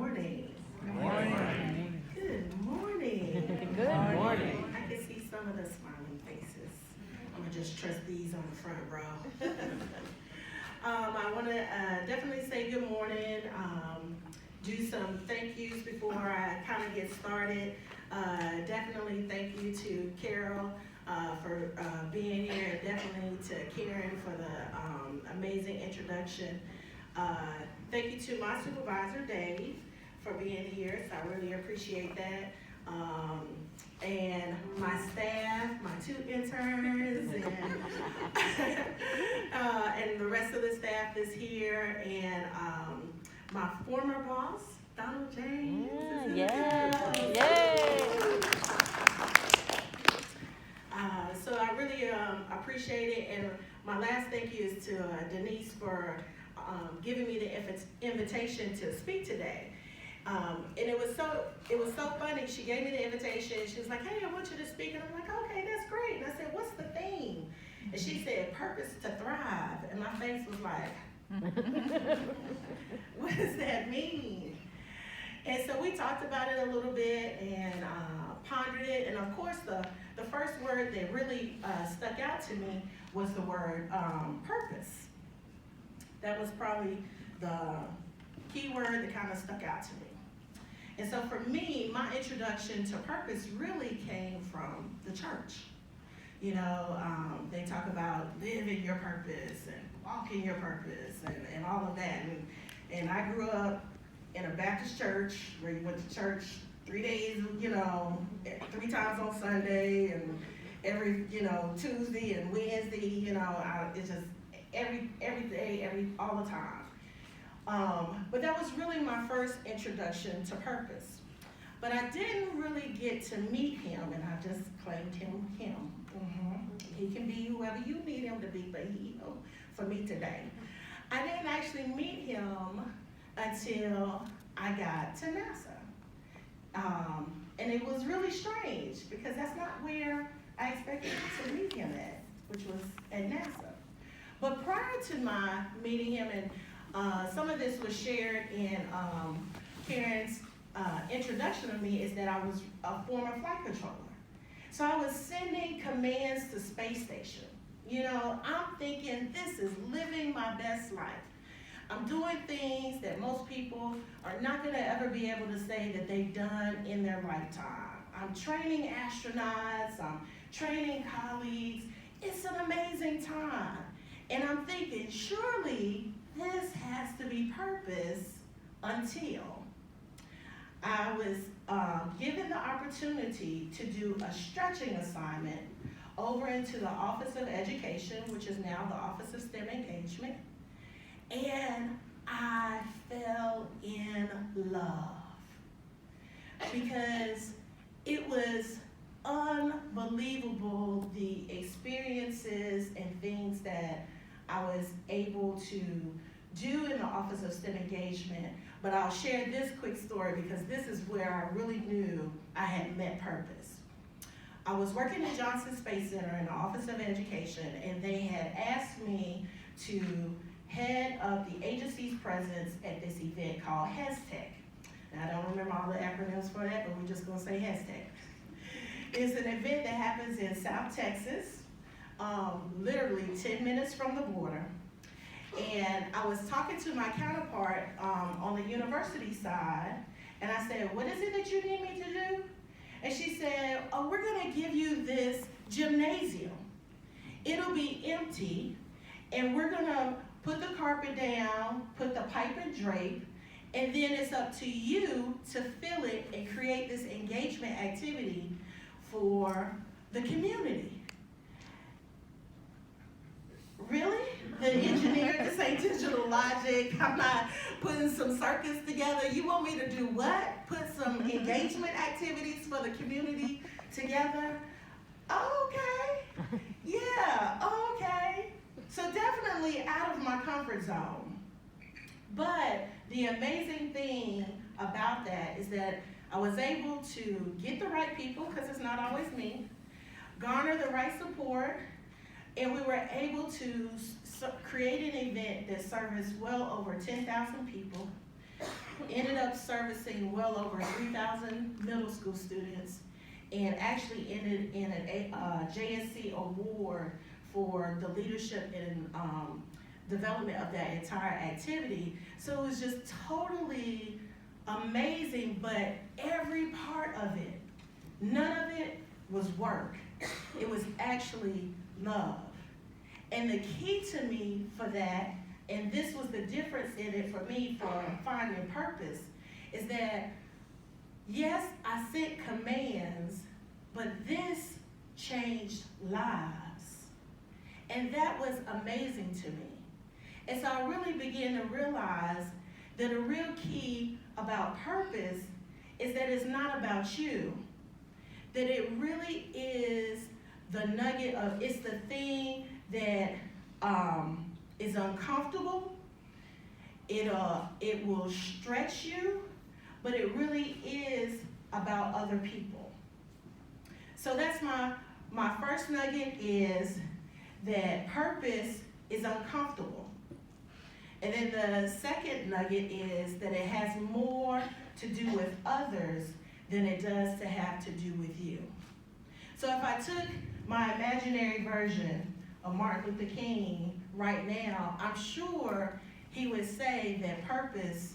morning. Good morning. Good morning. Good morning. I can see some of the smiling faces. I'm gonna just trust these on the front row. I want to definitely say good morning. Do some thank yous before I kind of get started. Definitely thank you to Carol for being here, and definitely to Karen for the amazing introduction. Thank you to my supervisor, Dave, for being here, so I really appreciate that. And my staff, my 2 interns, and the rest of the staff is here, and my former boss, Donald James. Yeah. Yay! So I really appreciate it, and my last thank you is to Denise for giving me the invitation to speak today. And it was so funny. She gave me the invitation. She was like, "Hey, I want you to speak," and I'm like, "Okay, that's great." And I said, "What's the theme?" And she said, "Purpose to thrive," and my face was like, "What does that mean?" And so we talked about it a little bit and pondered it. And of course, the first word that really stuck out to me was the word purpose. That was probably the key word that kind of stuck out to me. And so for me, my introduction to purpose really came from the church. You know, they talk about living your purpose and walking your purpose and all of that. And I grew up in a Baptist church where you went to church 3 days, 3 times on Sunday, and every, Tuesday and Wednesday, it's just every day, all the time. But that was really my first introduction to purpose. But I didn't really get to meet him, and I just claimed him. He can be whoever you need him to be, but he for me today. I didn't actually meet him until I got to NASA. And it was really strange because that's not where I expected to meet him at, which was at NASA. But prior to my meeting him, and some of this was shared in Karen's introduction of me, is that I was a former flight controller. So I was sending commands to space station. I'm thinking this is living my best life. I'm doing things that most people are not gonna ever be able to say that they've done in their lifetime. I'm training astronauts, I'm training colleagues. It's an amazing time. And I'm thinking, surely this has to be purpose, until I was given the opportunity to do a stretching assignment over into the Office of Education, which is now the Office of STEM Engagement. And I fell in love because it was unbelievable, the experiences and things that I was able to do in the Office of STEM Engagement. But I'll share this quick story because this is where I really knew I had met purpose. I was working at Johnson Space Center in the Office of Education, and they had asked me to head of the agency's presence at this event called HESTEC. Now, I don't remember all the acronyms for that, but we're just gonna say HESTEC. It's an event that happens in South Texas, literally 10 minutes from the border. And I was talking to my counterpart on the university side, and I said, "What is it that you need me to do?" And she said, "Oh, we're gonna give you this gymnasium. It'll be empty, and we're gonna put the carpet down, put the pipe and drape, and then it's up to you to fill it and create this engagement activity for the community." Really? The engineer, this ain't digital logic. I'm not putting some circuits together. You want me to do what? Put some engagement activities for the community together? Okay. Yeah, okay. So definitely out of my comfort zone. But the amazing thing about that is that I was able to get the right people, because it's not always me, garner the right support, and we were able to create an event that serviced well over 10,000 people. ended up servicing well over 3,000 middle school students, and actually ended in a JSC award for the leadership and development of that entire activity. So it was just totally amazing, but every part of it, none of it was work. It was actually love. And the key to me for that, and this was the difference in it for me for finding purpose, is that yes, I sent commands, but this changed lives. And that was amazing to me. And so I really began to realize that a real key about purpose is that it's not about you. That it really is the nugget of, it's the thing that is uncomfortable. It will stretch you, but it really is about other people. So that's my first nugget, is that purpose is uncomfortable. And then the second nugget is that it has more to do with others than it does to have to do with you. So if I took my imaginary version of Martin Luther King right now, I'm sure he would say that purpose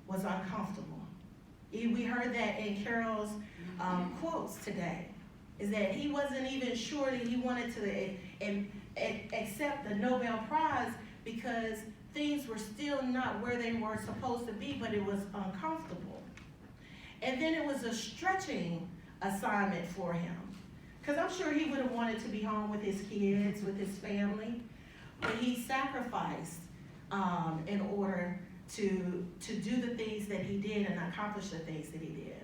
was uncomfortable. We heard that in Carol's quotes today, is that he wasn't even sure that he wanted to accept the Nobel Prize because things were still not where they were supposed to be, but it was uncomfortable. And then it was a stretching assignment for him, because I'm sure he would have wanted to be home with his kids, with his family, but he sacrificed in order to do the things that he did and accomplish the things that he did.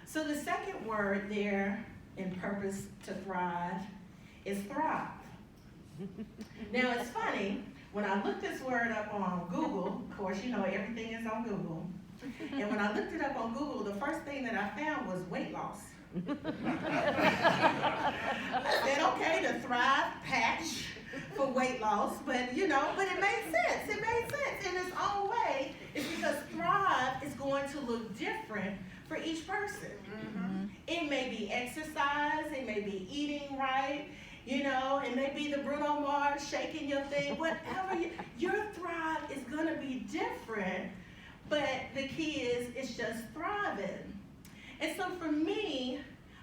So the second word there in purpose to thrive is thrive. Now it's funny, when I looked this word up on Google, of course you know everything is on Google, and when I looked it up on Google, the first thing that I found was weight loss. I said, okay, the Thrive patch for weight loss, but but it made sense. It made sense in its own way. It's because Thrive is going to look different for each person. Mm-hmm. It may be exercise, it may be eating right, it may be the Bruno Mars shaking your thing, whatever. Your Thrive is gonna be different, but the key is it's just thriving. And so for me,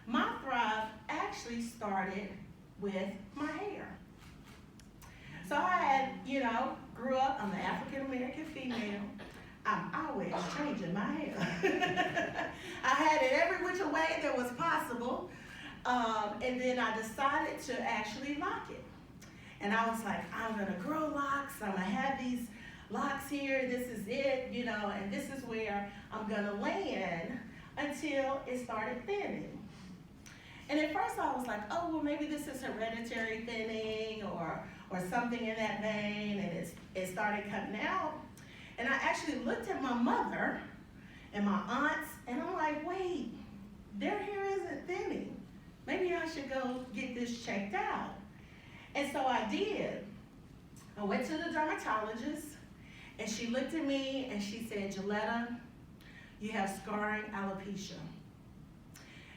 my Thrive actually started with my hair. So I had, grew up, I'm an African-American female. I'm always changing my hair. I had it every which way that was possible. And then I decided to actually lock it. And I was like, I'm gonna grow locks, I'm gonna have these locks here, this is it, and this is where I'm gonna land until it started thinning. And at first I was like, oh, well, maybe this is hereditary thinning or something in that vein, and it started cutting out. And I actually looked at my mother and my aunts, and I'm like, wait, their hair isn't thinning. Maybe I should go get this checked out. And so I did. I went to the dermatologist, and she looked at me and she said, Joeletta, you have scarring alopecia.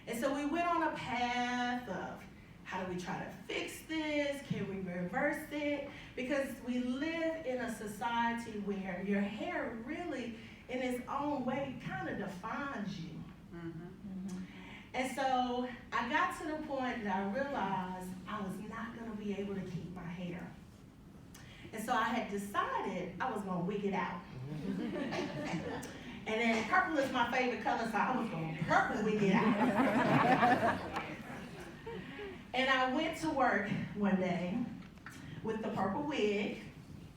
And so we went on a path of how do we try to fix this? Can we reverse it? Because we live in a society where your hair really, in its own way, kind of defines you. Mm-hmm. And so I got to the point that I realized I was not going to be able to keep my hair. And so I had decided I was going to wig it out. And then purple is my favorite color, so I was going to purple wig it out. And I went to work one day with the purple wig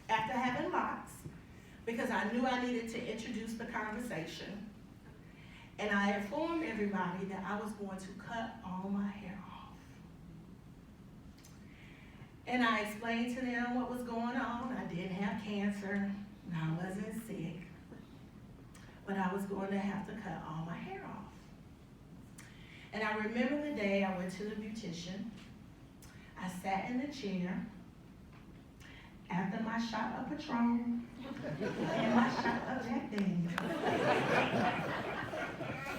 after having locks, because I knew I needed to introduce the conversation. And I informed everybody that I was going to cut all my hair off. And I explained to them what was going on. I didn't have cancer, and I wasn't sick, but I was going to have to cut all my hair off. And I remember the day I went to the beautician. I sat in the chair after my shot of Patron and my shot of Jack Daniels.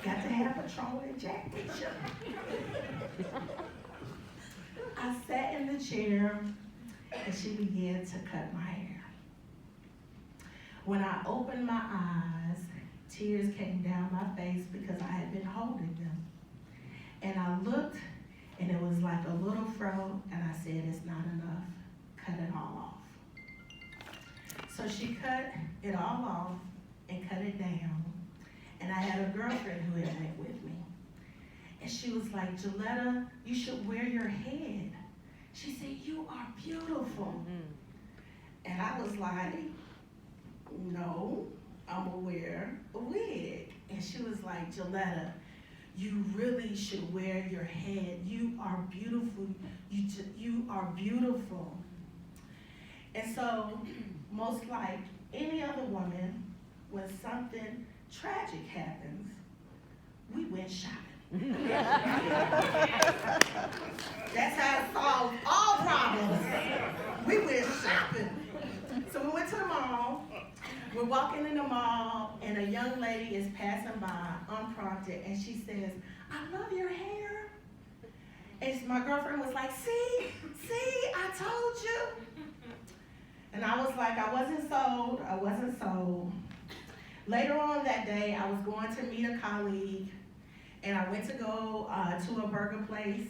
Got to have Patron and Jack Bishop. I sat in the chair and she began to cut my hair. When I opened my eyes, tears came down my face because I had been holding them. And I looked and it was like a little fro, and I said, it's not enough, cut it all off. So she cut it all off and cut it down. And I had a girlfriend who had went with me. And she was like, Joeletta, you should wear your head. She said, you are beautiful. And I was like, no, I'm gonna wear a wig. And she was like, Joeletta, you really should wear your head. You are beautiful. You are beautiful. And so, most like any other woman, when something tragic happens, we went shopping. That's how to solve all problems. We went shopping. So we went to the mall. We're walking in the mall, and a young lady is passing by unprompted, and she says, I love your hair. And my girlfriend was like, see, I told you. And I was like, I wasn't sold. Later on that day, I was going to meet a colleague, and I went to go to a burger place,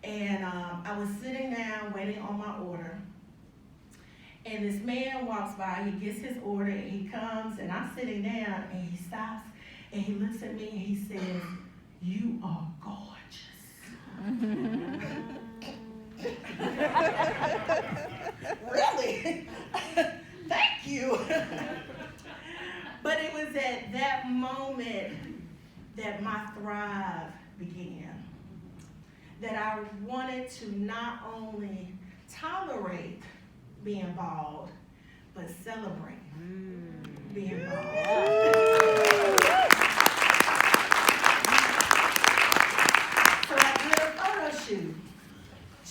and I was sitting down waiting on my order. And this man walks by, he gets his order, and he comes, and I'm sitting down, and he stops, and he looks at me, and he says, you are gorgeous. Really? Thank you. But it was at that moment that my thrive began. That I wanted to not only tolerate being bald, but celebrate being bald. So I did a photo shoot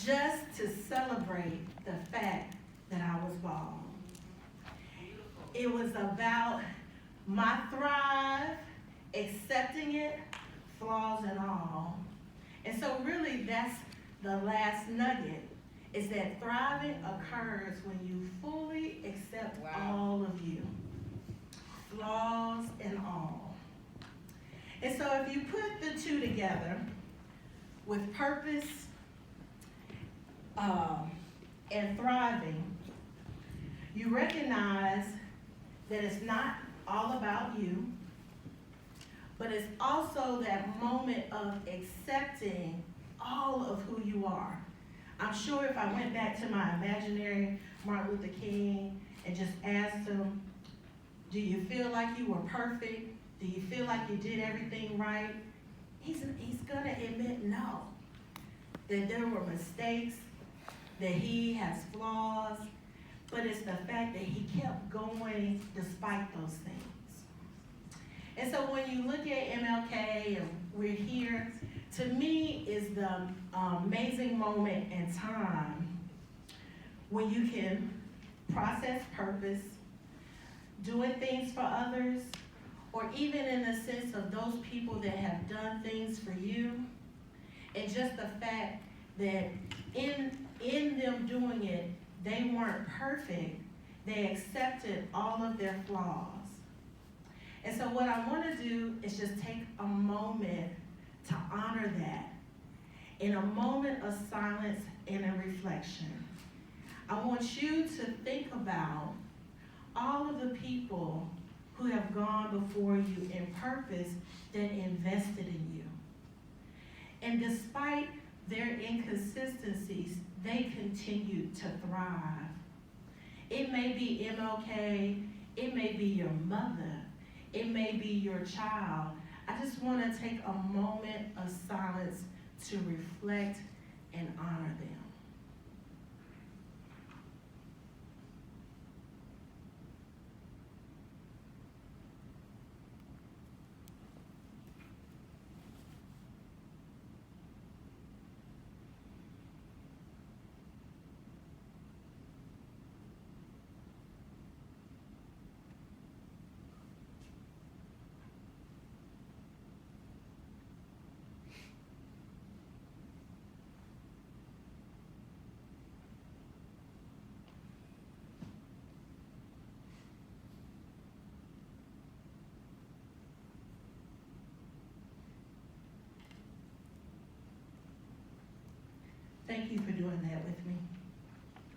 just to celebrate the fact that I was bald. It was about my thrive, accepting it, flaws and all. And so really that's the last nugget, is that thriving occurs when you fully accept all of you, flaws and all. And so if you put the two together with purpose and thriving, you recognize that it's not all about you, but it's also that moment of accepting all of who you are. I'm sure if I went back to my imaginary Martin Luther King and just asked him, do you feel like you were perfect? Do you feel like you did everything right? He's gonna admit no, that there were mistakes, that he has flaws, but it's the fact that he kept going despite those things. And so when you look at MLK and we're here, to me is the amazing moment in time when you can process purpose, doing things for others, or even in the sense of those people that have done things for you, and just the fact that in them doing it, they weren't perfect, they accepted all of their flaws. And so what I want to do is just take a moment to honor that. In a moment of silence and a reflection, I want you to think about all of the people who have gone before you in purpose that invested in you. And despite their inconsistencies, they continue to thrive. It may be MLK, it may be your mother, it may be your child. I just want to take a moment of silence to reflect and honor them. Thank you for doing that with me.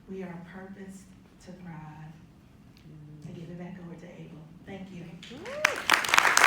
We are purposed to thrive. I give it back over to Abel. Thank you.